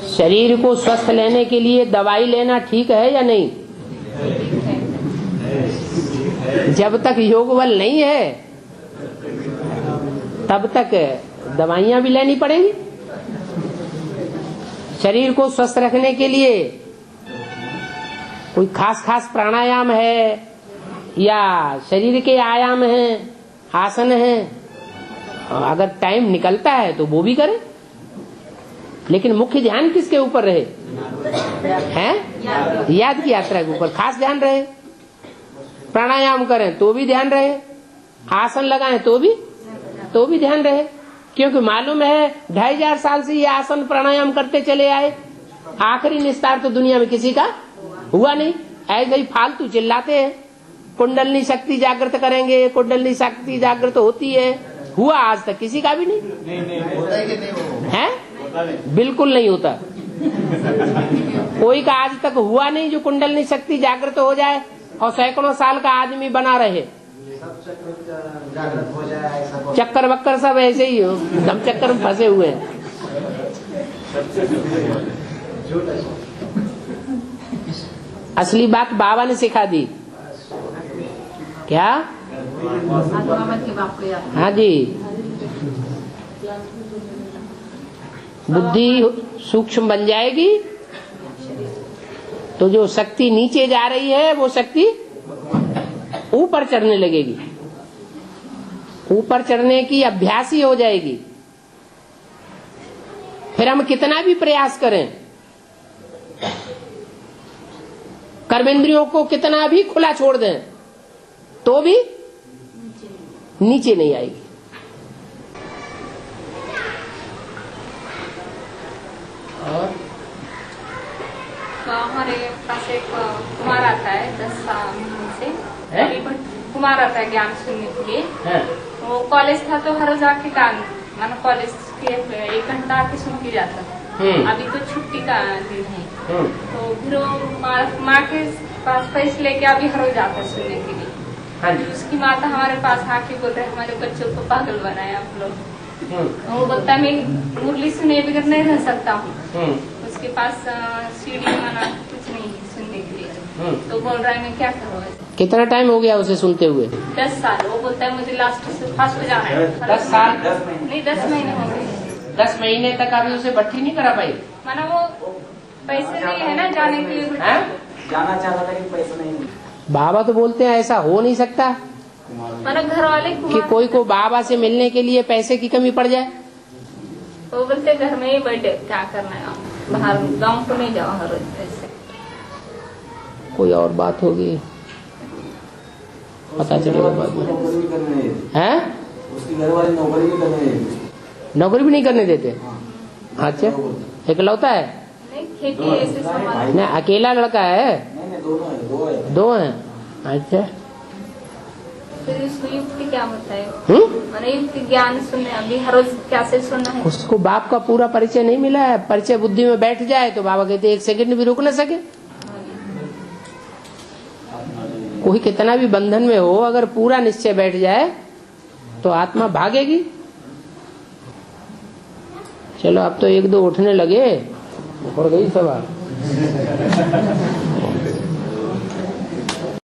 शरीर को स्वस्थ लेने के लिए दवाई लेना ठीक है या नहीं? जब तक योग बल नहीं है तब तक दवाइयां भी लेनी पड़ेगी। शरीर को स्वस्थ रखने के लिए कोई खास प्राणायाम है या शरीर के आयाम हैं, आसन हैं, अगर टाइम निकलता है तो वो भी करें, लेकिन मुख्य ध्यान किसके ऊपर रहे? हैं? याद की यात्रा के ऊपर खास ध्यान रहे। प्राणायाम करें तो भी ध्यान रहे, आसन लगाएं तो भी ध्यान रहे, क्योंकि मालूम है 2500 साल से ये आसन प्राणायाम करते चले आए, आखिरी निस्तार तो दुनिया में किसी का हुआ नहीं। ऐसे ही फालतू चिल्लाते हैं कुंडलनी शक्ति जागृत करेंगे, कुंडलनी शक्ति जागृत होती है, हुआ आज तक किसी का भी नहीं। है? बिल्कुल नहीं होता। कोई का आज तक हुआ नहीं जो कुंडलनी शक्ति जागृत हो जाए और सैकड़ों साल का आदमी बना रहे। चक्कर वक्कर सब ऐसे ही हो, दम चक्कर में फंसे हुए हैं। असली बात बाबा ने सिखा दी। क्या? हाँ जी, बुद्धि सूक्ष्म बन जाएगी तो जो शक्ति नीचे जा रही है वो शक्ति ऊपर चढ़ने लगेगी, ऊपर चढ़ने की अभ्यासी हो जाएगी। फिर हम कितना भी प्रयास करें, कर्मेंद्रियों को कितना भी खुला छोड़ दें तो भी नीचे नहीं आएगी। और तो हमारे पास एक कुमार आता है 10 साल से, कुमार आता है ज्ञान सुनने के लिए। वो कॉलेज था तो हर रोज आके कान मानो कॉलेज के 1 घंटा आके सुन के जाता था। अभी तो छुट्टी का दिन है, तो फिर वो माँ के पास पैसे लेके अभी हर रोज आता है सुनने के लिए। उसकी माता हमारे पास आके बोल रहे हमारे बच्चों को पागल बनाया आप लोग। वो बोलता है मैं मुरली सुने बगैर नहीं रह सकता हूँ। उसके पास सीडी माना कुछ नहीं सुनने के लिए, तो बोल रहा है मैं क्या करूँ। कितना टाइम हो गया उसे सुनते हुए? 10 साल। वो बोलता है मुझे लास्ट से फर्स्ट जाना है। 10 साल? नहीं, 10 महीने हो गए। 10 महीने तक अभी उसे भट्टी नहीं करा पाई? माना वो पैसे नहीं है ना जाने के लिए, जाना चाहता था कि पैसे नहीं। बाबा तो बोलते हैं ऐसा हो नहीं सकता माना घर वाले कि कोई को बाबा से मिलने के लिए पैसे की कमी पड़ जाए। वो बोलते घर में ही बैठे क्या करना है, बाहर गाँव को नहीं जाओ हर रोज पैसे। कोई और बात होगी पता चलेगा बाद में। हैं? उसके घर वाले नौकरी भी नौकरी भी नहीं करने देते? अच्छा, इकलौता है? नहीं, खेती ऐसे संभाल। नहीं, अकेला लड़का है? दो हैं। अच्छा, फिर इसको युक्ति क्या बताए? मैंने युक्ति ज्ञान सुनने अभी हर रोज कैसे सुनना है? उसको बाप का पूरा परिचय नहीं मिला है। परिचय बुद्धि में बैठ जाए तो बाबा कहते 1 सेकंड भी रुक न सके। कोई कितना भी बंधन में हो, अगर पूरा निश्चय बैठ जाए तो आत्मा भागेगी। चलो अब तो 1-2 उठने लगे, उड़ गई सवाल।